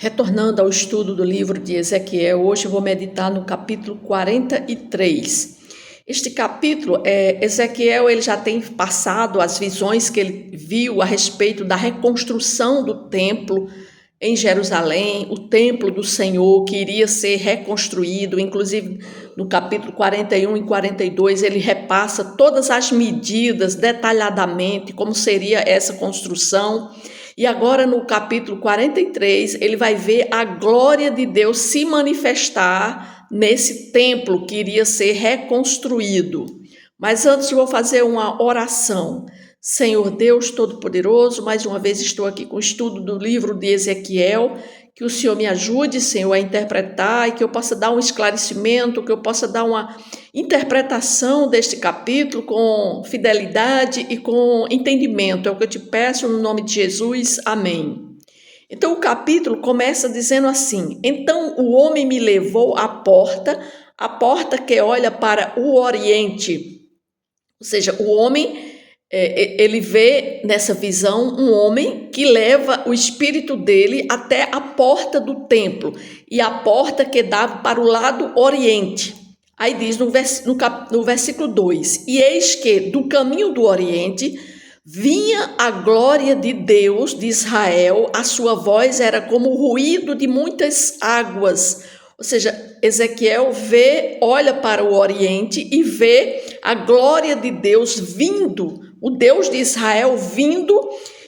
Retornando ao estudo do livro de Ezequiel, hoje eu vou meditar no capítulo 43. Este capítulo, Ezequiel ele já tem passado as visões que ele viu a respeito da reconstrução do templo em Jerusalém, o templo do Senhor que iria ser reconstruído, inclusive no capítulo 41 e 42 ele repassa todas as medidas detalhadamente, como seria essa construção. E agora no capítulo 43 ele vai ver a glória de Deus se manifestar nesse templo que iria ser reconstruído. Mas antes eu vou fazer uma oração. Senhor Deus Todo-Poderoso, mais uma vez estou aqui com o estudo do livro de Ezequiel, que o Senhor me ajude, Senhor, a interpretar e que eu possa dar um esclarecimento, que eu possa dar uma interpretação deste capítulo com fidelidade e com entendimento. É o que eu te peço no nome de Jesus. Amém. Então o capítulo começa dizendo assim: então o homem me levou à porta que olha para o oriente. Ou seja, o homem ele vê nessa visão um homem que leva o espírito dele até a porta do templo, e a porta que dava para o lado oriente. Aí diz no versículo 2: e eis que do caminho do oriente vinha a glória de Deus de Israel, a sua voz era como o ruído de muitas águas. Ou seja, Ezequiel olha para o oriente e vê a glória de Deus vindo, o Deus de Israel vindo,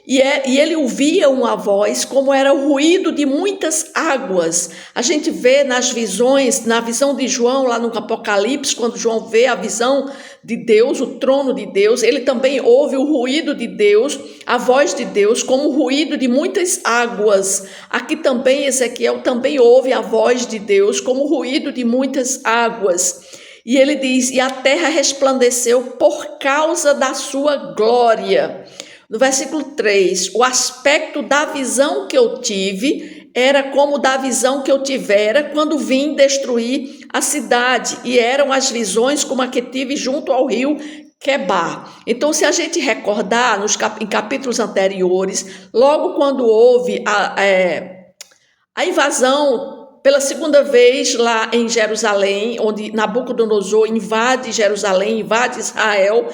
e ele ouvia uma voz como era o ruído de muitas águas. A gente vê nas visões, na visão de João lá no Apocalipse, quando João vê a visão de Deus, o trono de Deus, ele também ouve o ruído de Deus, a voz de Deus como o ruído de muitas águas. Aqui também Ezequiel também ouve a voz de Deus como o ruído de muitas águas. E ele diz: e a terra resplandeceu por causa da sua glória. No versículo 3, o aspecto da visão que eu tive era como da visão que eu tivera quando vim destruir a cidade, e eram as visões como a que tive junto ao rio Quebar. Então, se a gente recordar em capítulos anteriores, logo quando houve a invasão pela segunda vez lá em Jerusalém, onde Nabucodonosor invade Jerusalém, invade Israel,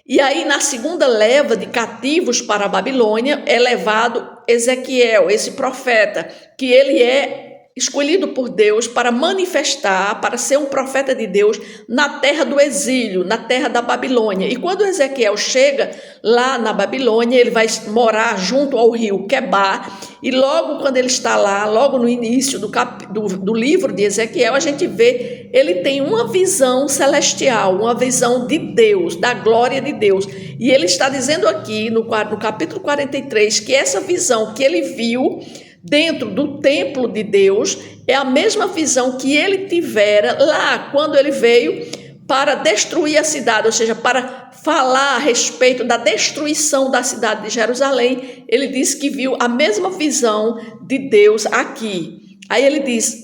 e aí na segunda leva de cativos para a Babilônia é levado Ezequiel, esse profeta, que ele é escolhido por Deus para manifestar, para ser um profeta de Deus na terra do exílio, na terra da Babilônia. E quando Ezequiel chega lá na Babilônia, ele vai morar junto ao rio Quebar, e logo quando ele está lá, logo no início do livro de Ezequiel, a gente vê, ele tem uma visão celestial, uma visão de Deus, da glória de Deus. E ele está dizendo aqui no capítulo 43 que essa visão que ele viu dentro do templo de Deus é a mesma visão que ele tivera lá quando ele veio para destruir a cidade, ou seja, para falar a respeito da destruição da cidade de Jerusalém. Ele disse que viu a mesma visão de Deus aqui. Aí ele diz: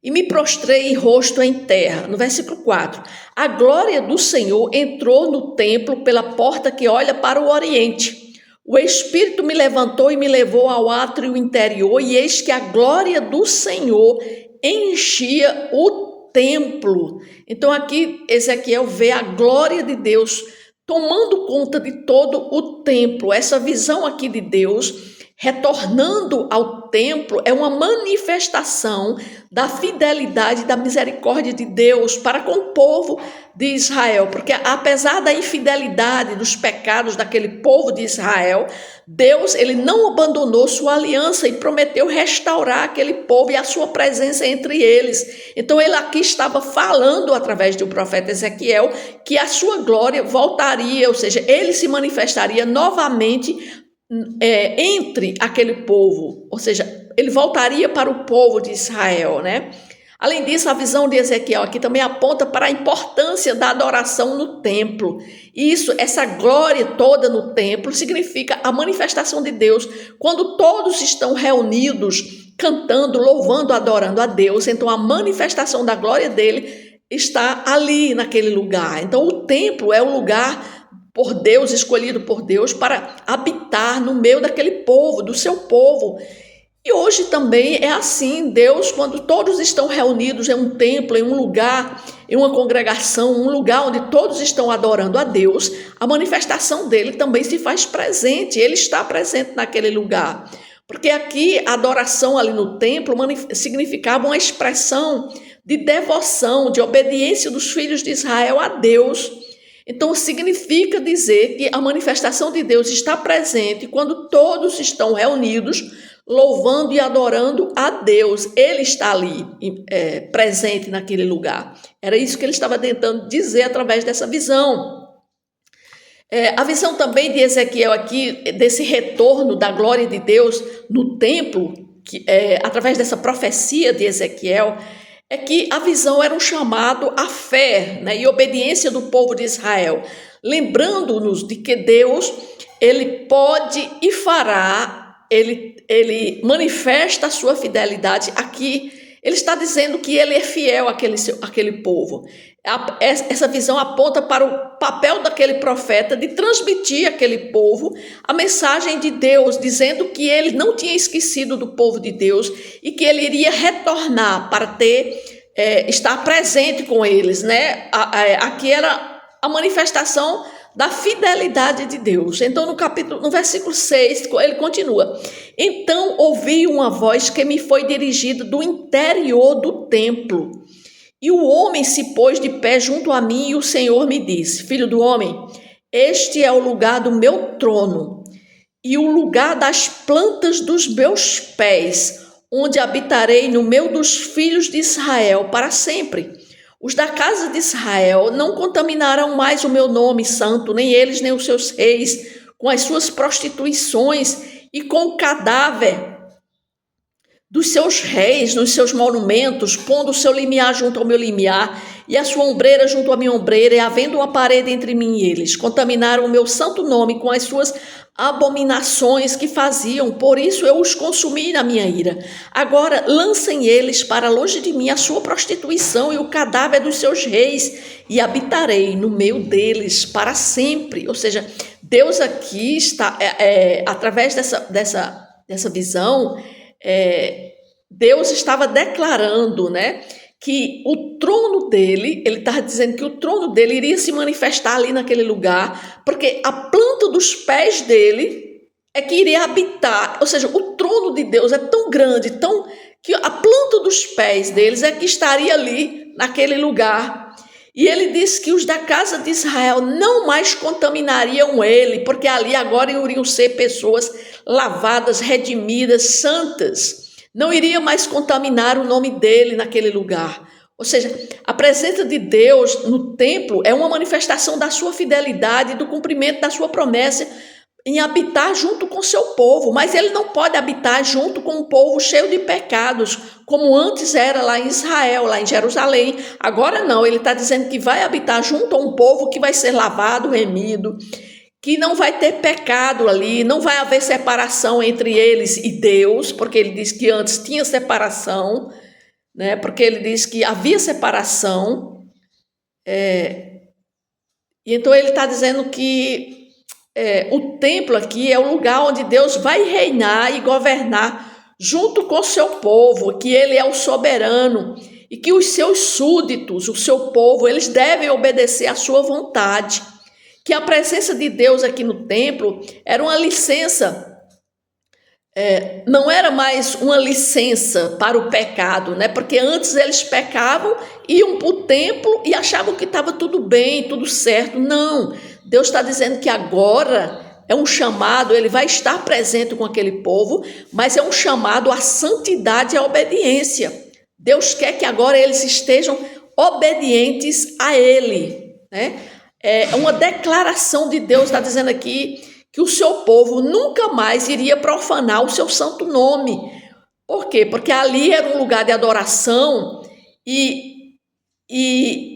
e me prostrei rosto em terra. No versículo 4, a glória do Senhor entrou no templo pela porta que olha para o oriente. O Espírito me levantou e me levou ao átrio interior, e eis que a glória do Senhor enchia o templo. Então aqui Ezequiel vê a glória de Deus tomando conta de todo o templo. Essa visão aqui de Deus retornando ao templo é uma manifestação da fidelidade e da misericórdia de Deus para com o povo de Israel, porque apesar da infidelidade, dos pecados daquele povo de Israel, Deus ele não abandonou sua aliança e prometeu restaurar aquele povo e a sua presença entre eles. Então ele aqui estava falando através do profeta Ezequiel que a sua glória voltaria, ou seja, ele se manifestaria novamente entre aquele povo, ou seja, ele voltaria para o povo de Israel, né? Além disso, a visão de Ezequiel aqui também aponta para a importância da adoração no templo. Essa glória toda no templo significa a manifestação de Deus. Quando todos estão reunidos, cantando, louvando, adorando a Deus, então a manifestação da glória dele está ali naquele lugar. Então o templo é o lugar por Deus, escolhido por Deus para habitar no meio daquele povo, do seu povo. E hoje também é assim, Deus, quando todos estão reunidos em um templo, em um lugar, em uma congregação, um lugar onde todos estão adorando a Deus, a manifestação dele também se faz presente, ele está presente naquele lugar. Porque aqui a adoração ali no templo significava uma expressão de devoção, de obediência dos filhos de Israel a Deus. Então significa dizer que a manifestação de Deus está presente quando todos estão reunidos, louvando e adorando a Deus. Ele está ali, presente naquele lugar. Era isso que ele estava tentando dizer através dessa visão. A visão também de Ezequiel aqui, desse retorno da glória de Deus no templo, através dessa profecia de Ezequiel, é que a visão era um chamado à fé, né, e obediência do povo de Israel, lembrando-nos de que Deus, ele pode e fará, ele manifesta a sua fidelidade. Aqui ele está dizendo que ele é fiel àquele povo. Essa visão aponta para o papel daquele profeta de transmitir àquele povo a mensagem de Deus, dizendo que ele não tinha esquecido do povo de Deus e que ele iria retornar para estar presente com eles, né? Aqui era a manifestação da fidelidade de Deus. Então no versículo 6, ele continua: então ouvi uma voz que me foi dirigida do interior do templo, e o homem se pôs de pé junto a mim, e o Senhor me disse: filho do homem, este é o lugar do meu trono e o lugar das plantas dos meus pés, onde habitarei no meio dos filhos de Israel para sempre. Os da casa de Israel não contaminarão mais o meu nome santo, nem eles, nem os seus reis, com as suas prostituições e com o cadáver dos seus reis nos seus monumentos, pondo o seu limiar junto ao meu limiar e a sua ombreira junto à minha ombreira, e havendo uma parede entre mim e eles. Contaminaram o meu santo nome com as suas abominações que faziam, por isso eu os consumi na minha ira. Agora lancem eles para longe de mim a sua prostituição e o cadáver dos seus reis, e habitarei no meio deles para sempre. Ou seja, Deus aqui está, através dessa visão, Deus estava declarando, né, que o trono dele, ele estava dizendo que o trono dele iria se manifestar ali naquele lugar, porque a planta dos pés dele é que iria habitar. Ou seja, o trono de Deus é tão grande, que a planta dos pés deles é que estaria ali naquele lugar. E ele disse que os da casa de Israel não mais contaminariam ele, porque ali agora iriam ser pessoas lavadas, redimidas, santas. Não iria mais contaminar o nome dele naquele lugar. Ou seja, a presença de Deus no templo é uma manifestação da sua fidelidade, do cumprimento da sua promessa em habitar junto com seu povo. Mas ele não pode habitar junto com um povo cheio de pecados, como antes era lá em Israel, lá em Jerusalém. Agora não, ele está dizendo que vai habitar junto a um povo que vai ser lavado, remido, que não vai ter pecado ali, não vai haver separação entre eles e Deus, porque ele diz que antes tinha separação, né? Porque ele diz que havia separação, e então ele está dizendo que o templo aqui é o lugar onde Deus vai reinar e governar junto com o seu povo, que ele é o soberano e que os seus súditos, o seu povo, eles devem obedecer à sua vontade. Que a presença de Deus aqui no templo era uma licença, não era mais uma licença para o pecado, né? Porque antes eles pecavam, iam para o templo e achavam que estava tudo bem, tudo certo. Não, Deus está dizendo que agora é um chamado, ele vai estar presente com aquele povo, mas é um chamado à santidade e à obediência. Deus quer que agora eles estejam obedientes a ele, né? É uma declaração de Deus, está dizendo aqui que o seu povo nunca mais iria profanar o seu santo nome. Por quê? Porque ali era um lugar de adoração e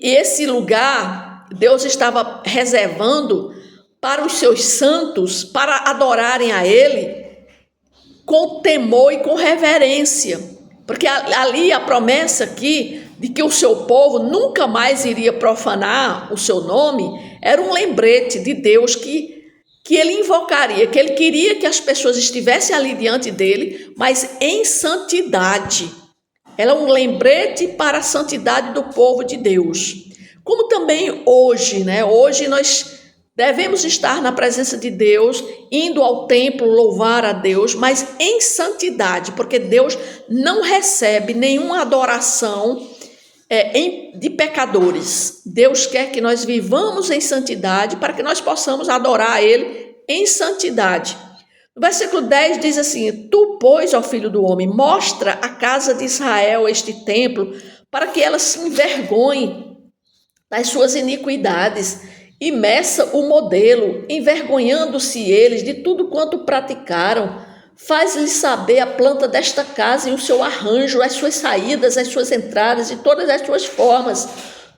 esse lugar Deus estava reservando para os seus santos, para adorarem a Ele com temor e com reverência. Porque ali a promessa aqui de que o seu povo nunca mais iria profanar o seu nome era um lembrete de Deus que que ele invocaria, que ele queria que as pessoas estivessem ali diante dele, mas em santidade. Ela é um lembrete para a santidade do povo de Deus. Como também hoje, né? Hoje nós devemos estar na presença de Deus, indo ao templo louvar a Deus, mas em santidade, porque Deus não recebe nenhuma adoração de pecadores. Deus quer que nós vivamos em santidade para que nós possamos adorar a Ele em santidade. No versículo 10 diz assim: Tu, pois, ó filho do homem, mostra à casa de Israel este templo, para que ela se envergonhe das suas iniquidades e meça o modelo, envergonhando-se eles de tudo quanto praticaram. Faz-lhes saber a planta desta casa e o seu arranjo, as suas saídas, as suas entradas e todas as suas formas,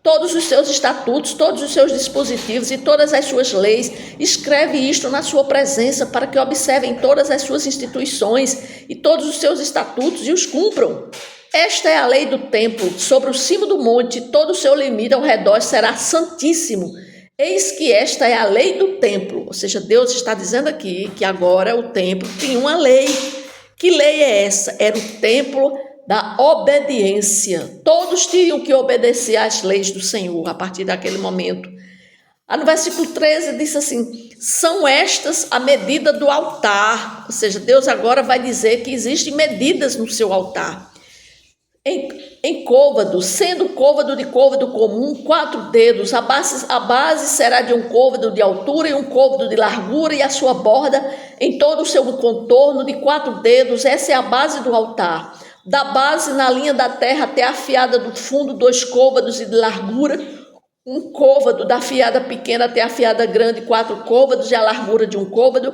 todos os seus estatutos, todos os seus dispositivos e todas as suas leis. Escreve isto na sua presença, para que observem todas as suas instituições e todos os seus estatutos e os cumpram. Esta é a lei do templo. Sobre o cimo do monte, todo o seu limite ao redor será santíssimo. Eis que esta é a lei do templo. Ou seja, Deus está dizendo aqui que agora o templo tem uma lei. Que lei é essa? Era o templo da obediência. Todos tinham que obedecer às leis do Senhor a partir daquele momento. No versículo 13 diz assim: são estas a medida do altar. Ou seja, Deus agora vai dizer que existem medidas no seu altar. Em côvado, sendo côvado de côvado comum, 4 dedos, a base será de um côvado de altura e um côvado de largura, e a sua borda em todo o seu contorno de 4 dedos. Essa é a base do altar. Da base na linha da terra até a fiada do fundo, 2 côvados de largura, um côvado da fiada pequena até a fiada grande, 4 côvados, e a largura de um côvado.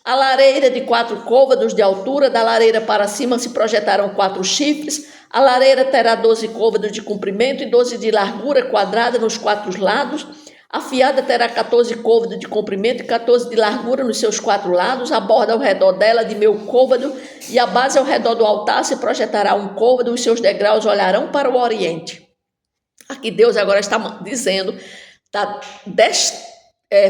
A lareira de 4 côvados de altura, da lareira para cima se projetarão 4 chifres. A lareira terá 12 côvados de comprimento e 12 de largura quadrada nos 4 lados. A fiada terá 14 côvados de comprimento e 14 de largura nos seus 4 lados. A borda ao redor dela de meio côvado e a base ao redor do altar se projetará 1 côvado. Os seus degraus olharão para o oriente. Aqui Deus agora está dizendo, está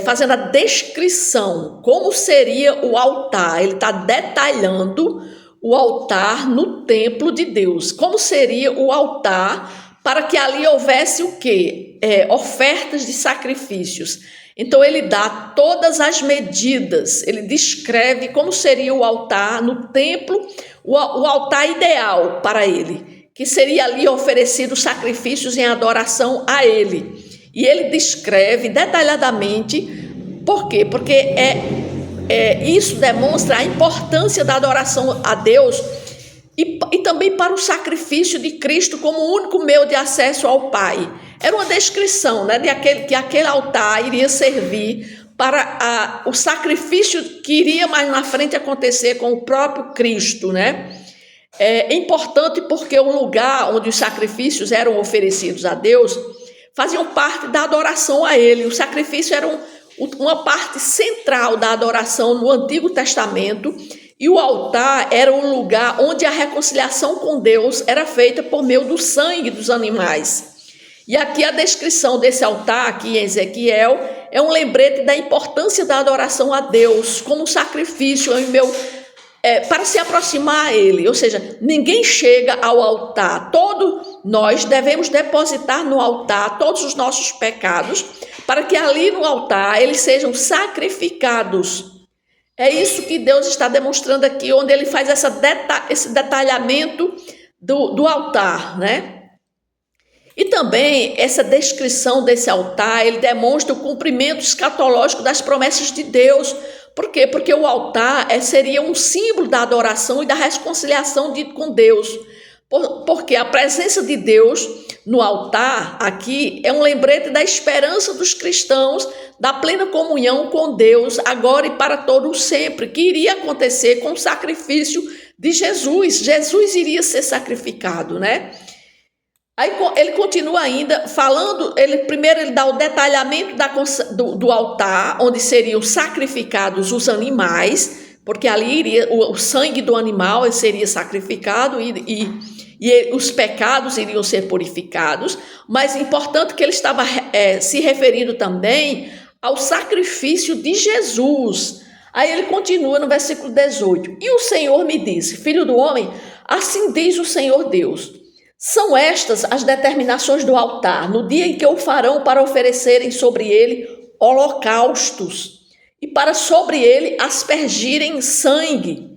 fazendo a descrição, como seria o altar. Ele está detalhando o altar no templo de Deus. Como seria o altar para que ali houvesse o quê? Ofertas de sacrifícios. Então ele dá todas as medidas, ele descreve como seria o altar no templo, o altar ideal para ele, que seria ali oferecido sacrifícios em adoração a ele. E ele descreve detalhadamente. Por quê? Porque isso demonstra a importância da adoração a Deus e também para o sacrifício de Cristo como o único meio de acesso ao Pai. Era uma descrição, né, que aquele altar iria servir para o sacrifício que iria mais na frente acontecer com o próprio Cristo, né? É importante porque o lugar onde os sacrifícios eram oferecidos a Deus faziam parte da adoração a Ele. O sacrifício era uma parte central da adoração no Antigo Testamento, e o altar era um lugar onde a reconciliação com Deus era feita por meio do sangue dos animais. E aqui a descrição desse altar, aqui em Ezequiel, é um lembrete da importância da adoração a Deus como sacrifício para se aproximar a Ele. Ou seja, ninguém chega ao altar. Todos nós devemos depositar no altar todos os nossos pecados, para que ali no altar eles sejam sacrificados. É isso que Deus está demonstrando aqui, onde ele faz esse detalhamento do altar, né? E também essa descrição desse altar, ele demonstra o cumprimento escatológico das promessas de Deus. Por quê? Porque o altar seria um símbolo da adoração e da reconciliação com Deus. Porque a presença de Deus no altar aqui é um lembrete da esperança dos cristãos, da plena comunhão com Deus, agora e para todo sempre, que iria acontecer com o sacrifício de Jesus. Jesus iria ser sacrificado, né? Aí ele continua ainda falando, primeiro ele dá o detalhamento do altar, onde seriam sacrificados os animais, porque ali iria o sangue do animal seria sacrificado e os pecados iriam ser purificados. Mas é importante que ele estava se referindo também ao sacrifício de Jesus. Aí ele continua no versículo 18. E o Senhor me disse: filho do homem, assim diz o Senhor Deus: são estas as determinações do altar, no dia em que o farão para oferecerem sobre ele holocaustos, e para sobre ele aspergirem sangue.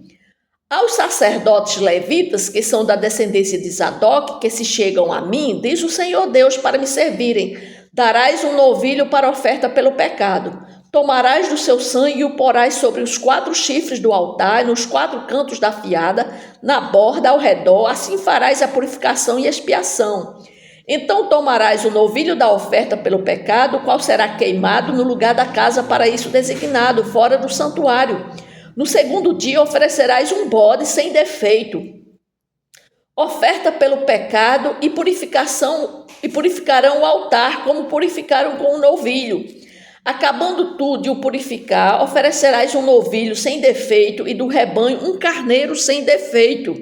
Aos sacerdotes levitas, que são da descendência de Zadok, que se chegam a mim, diz o Senhor Deus, para me servirem, darás um novilho para oferta pelo pecado. Tomarás do seu sangue e o porás sobre os 4 chifres do altar, nos 4 cantos da fiada, na borda ao redor, assim farás a purificação e expiação. Então tomarás o novilho da oferta pelo pecado, o qual será queimado no lugar da casa para isso designado, fora do santuário. No segundo dia oferecerás um bode sem defeito, oferta pelo pecado e purificarão o altar, como purificaram com o novilho. Acabando tu de o purificar, oferecerás um novilho sem defeito e do rebanho um carneiro sem defeito.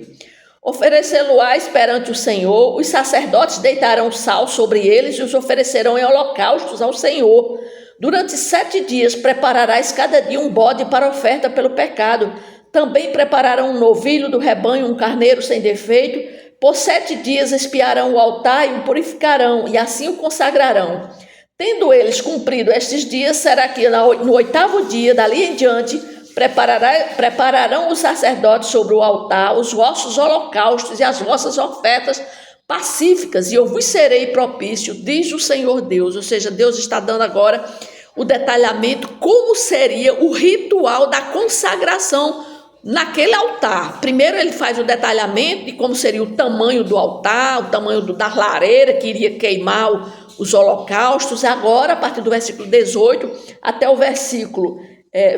Oferecê-lo-ás perante o Senhor, os sacerdotes deitarão sal sobre eles e os oferecerão em holocaustos ao Senhor. Durante 7 dias prepararás cada dia um bode para oferta pelo pecado. Também prepararão um novilho do rebanho, um carneiro sem defeito. Por 7 dias espiarão o altar e o purificarão, e assim o consagrarão. Tendo eles cumprido estes dias, será que no 8º dia, dali em diante, prepararão os sacerdotes sobre o altar os vossos holocaustos e as vossas ofertas pacíficas, e eu vos serei propício, diz o Senhor Deus. Ou seja, Deus está dando agora o detalhamento como seria o ritual da consagração naquele altar. Primeiro ele faz o detalhamento de como seria o tamanho do altar, o tamanho da lareira que iria queimar os holocaustos. Agora, a partir do versículo 18 até o versículo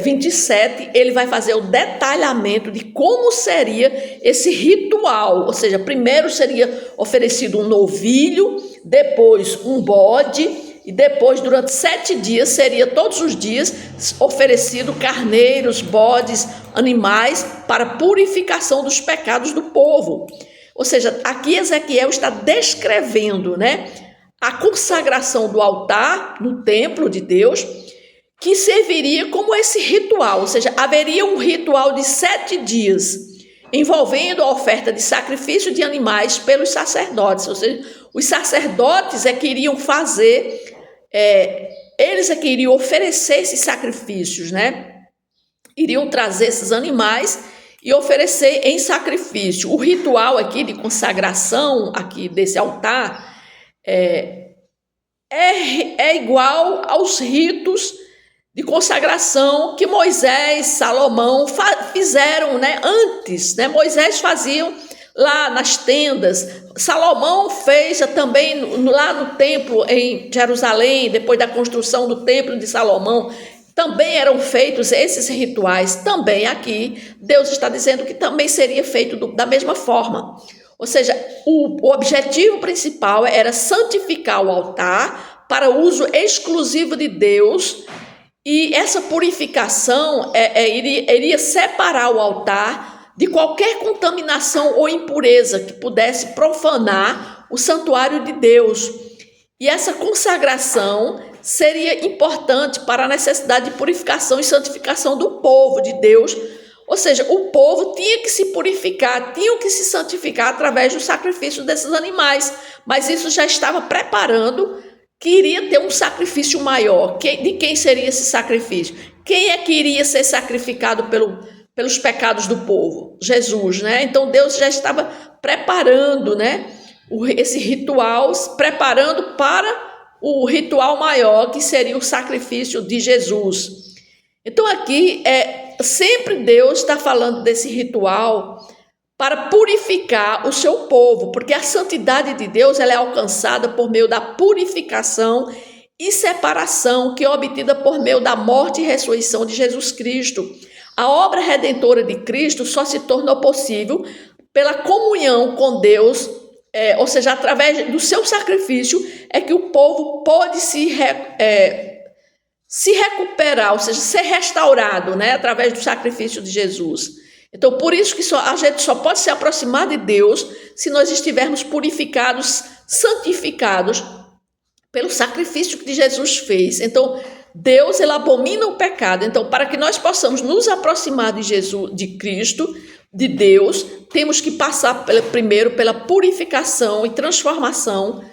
27, ele vai fazer o detalhamento de como seria esse ritual. Ou seja, primeiro seria oferecido um novilho, depois um bode, e depois, durante 7 dias, seria todos os dias oferecido carneiros, bodes, animais, para purificação dos pecados do povo. Ou seja, aqui Ezequiel está descrevendo, a consagração do altar no templo de Deus, que serviria como esse ritual. Ou seja, haveria um ritual de 7 dias, envolvendo a oferta de sacrifício de animais pelos sacerdotes. Ou seja, os sacerdotes que iriam fazer, eles que iriam oferecer esses sacrifícios, iriam trazer esses animais e oferecer em sacrifício. O ritual aqui de consagração aqui desse altar é igual aos ritos de consagração que Moisés, Salomão fizeram antes. Moisés fazia lá nas tendas, Salomão fez também lá no templo em Jerusalém, depois da construção do templo de Salomão, também eram feitos esses rituais. Também aqui Deus está dizendo que também seria feito da mesma forma. Ou seja, o objetivo principal era santificar o altar para uso exclusivo de Deus, e essa purificação iria separar o altar de qualquer contaminação ou impureza que pudesse profanar o santuário de Deus. E essa consagração seria importante para a necessidade de purificação e santificação do povo de Deus. Ou seja, o povo tinha que se purificar, tinha que se santificar através do sacrifício desses animais. Mas isso já estava preparando que iria ter um sacrifício maior. De quem seria esse sacrifício? Quem é que iria ser sacrificado pelos pecados do povo? Jesus, Então Deus já estava preparando, esse ritual, preparando para o ritual maior, que seria o sacrifício de Jesus. Então aqui sempre Deus está falando desse ritual para purificar o seu povo, porque a santidade de Deus ela é alcançada por meio da purificação e separação que é obtida por meio da morte e ressurreição de Jesus Cristo. A obra redentora de Cristo só se tornou possível pela comunhão com Deus, ou seja, através do seu sacrifício é que o povo pode se recuperar, ou seja, ser restaurado, através do sacrifício de Jesus. Então, por isso que a gente só pode se aproximar de Deus se nós estivermos purificados, santificados pelo sacrifício que Jesus fez. Então, Deus, ele abomina o pecado. Então, para que nós possamos nos aproximar de Jesus, de Cristo, de Deus, temos que passar primeiro pela purificação e transformação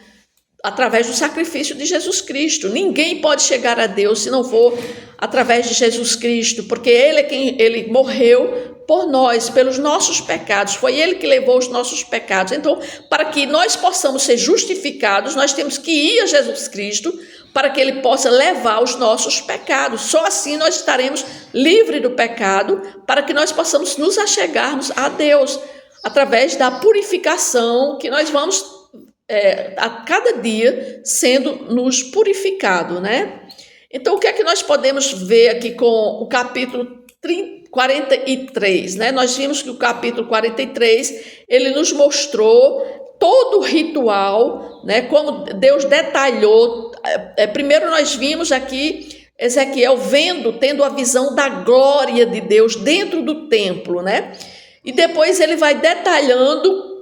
através do sacrifício de Jesus Cristo. Ninguém pode chegar a Deus se não for através de Jesus Cristo, porque ele morreu por nós, pelos nossos pecados. Foi ele que levou os nossos pecados. Então, para que nós possamos ser justificados, nós temos que ir a Jesus Cristo para que ele possa levar os nossos pecados. Só assim nós estaremos livres do pecado, para que nós possamos nos achegarmos a Deus, através da purificação que nós vamos a cada dia sendo nos purificado, né? Então, o que é que nós podemos ver aqui com o capítulo 43, né? Nós vimos que o capítulo 43, ele nos mostrou todo o ritual, né? Como Deus detalhou. Primeiro nós vimos aqui Ezequiel tendo a visão da glória de Deus dentro do templo, né? E depois ele vai detalhando,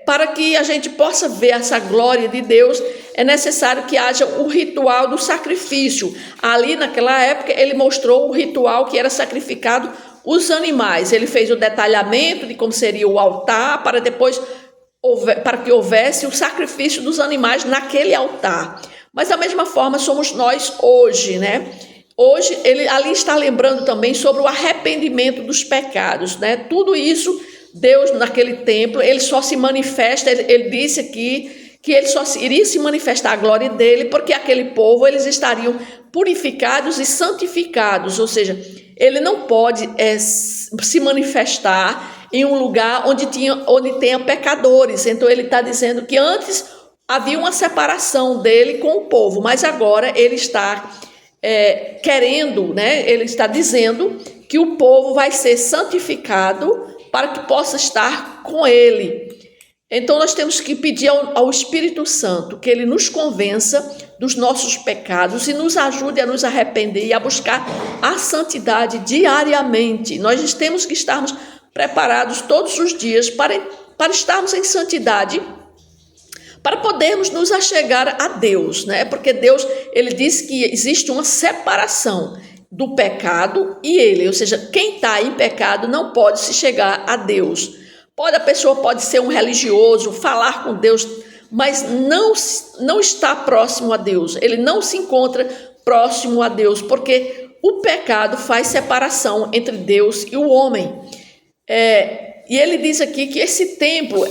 para que a gente possa ver essa glória de Deus, é necessário que haja o ritual do sacrifício. Ali naquela época ele mostrou o ritual que era sacrificado os animais. Ele fez o detalhamento de como seria o altar, para que houvesse o sacrifício dos animais naquele altar. Mas da mesma forma somos nós hoje, né? Hoje ele ali está lembrando também sobre o arrependimento dos pecados, né? Tudo isso, Deus naquele templo, ele só se manifesta, ele disse aqui que ele só iria se manifestar a glória dele, porque aquele povo, eles estariam purificados e santificados, ou seja, ele não pode se manifestar em um lugar onde tenha pecadores. Então ele está dizendo que antes havia uma separação dele com o povo, mas agora ele está querendo, né? Ele está dizendo que o povo vai ser santificado para que possa estar com ele. Então nós temos que pedir ao Espírito Santo que ele nos convença dos nossos pecados e nos ajude a nos arrepender e a buscar a santidade diariamente. Nós temos que estarmos preparados todos os dias para estarmos em santidade, para podermos nos achegar a Deus, né? Porque Deus, ele disse que existe uma separação do pecado e ele, ou seja, quem está em pecado não pode se chegar a Deus. A pessoa pode ser um religioso, falar com Deus, mas não está próximo a Deus. Ele não se encontra próximo a Deus, porque o pecado faz separação entre Deus e o homem. E ele diz aqui que esse templo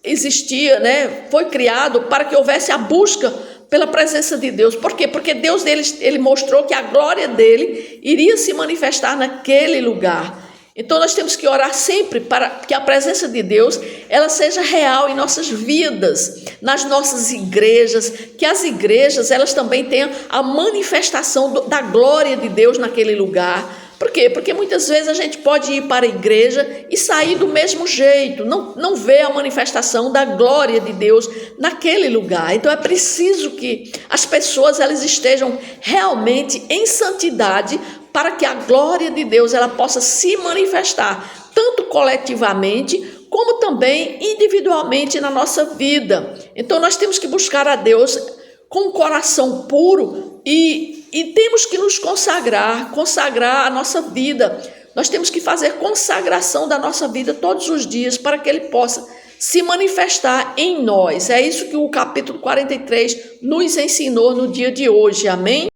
existia, né? Foi criado para que houvesse a busca pela presença de Deus. Por quê? Porque Deus ele mostrou que a glória dele iria se manifestar naquele lugar. Então nós temos que orar sempre para que a presença de Deus ela seja real em nossas vidas, nas nossas igrejas, que as igrejas elas também tenham a manifestação da glória de Deus naquele lugar. Por quê? Porque muitas vezes a gente pode ir para a igreja e sair do mesmo jeito, não ver a manifestação da glória de Deus naquele lugar. Então é preciso que as pessoas elas estejam realmente em santidade para que a glória de Deus ela possa se manifestar, tanto coletivamente como também individualmente na nossa vida. Então nós temos que buscar a Deus com um coração puro e temos que nos consagrar a nossa vida. Nós temos que fazer consagração da nossa vida todos os dias para que Ele possa se manifestar em nós. É isso que o capítulo 43 nos ensinou no dia de hoje. Amém?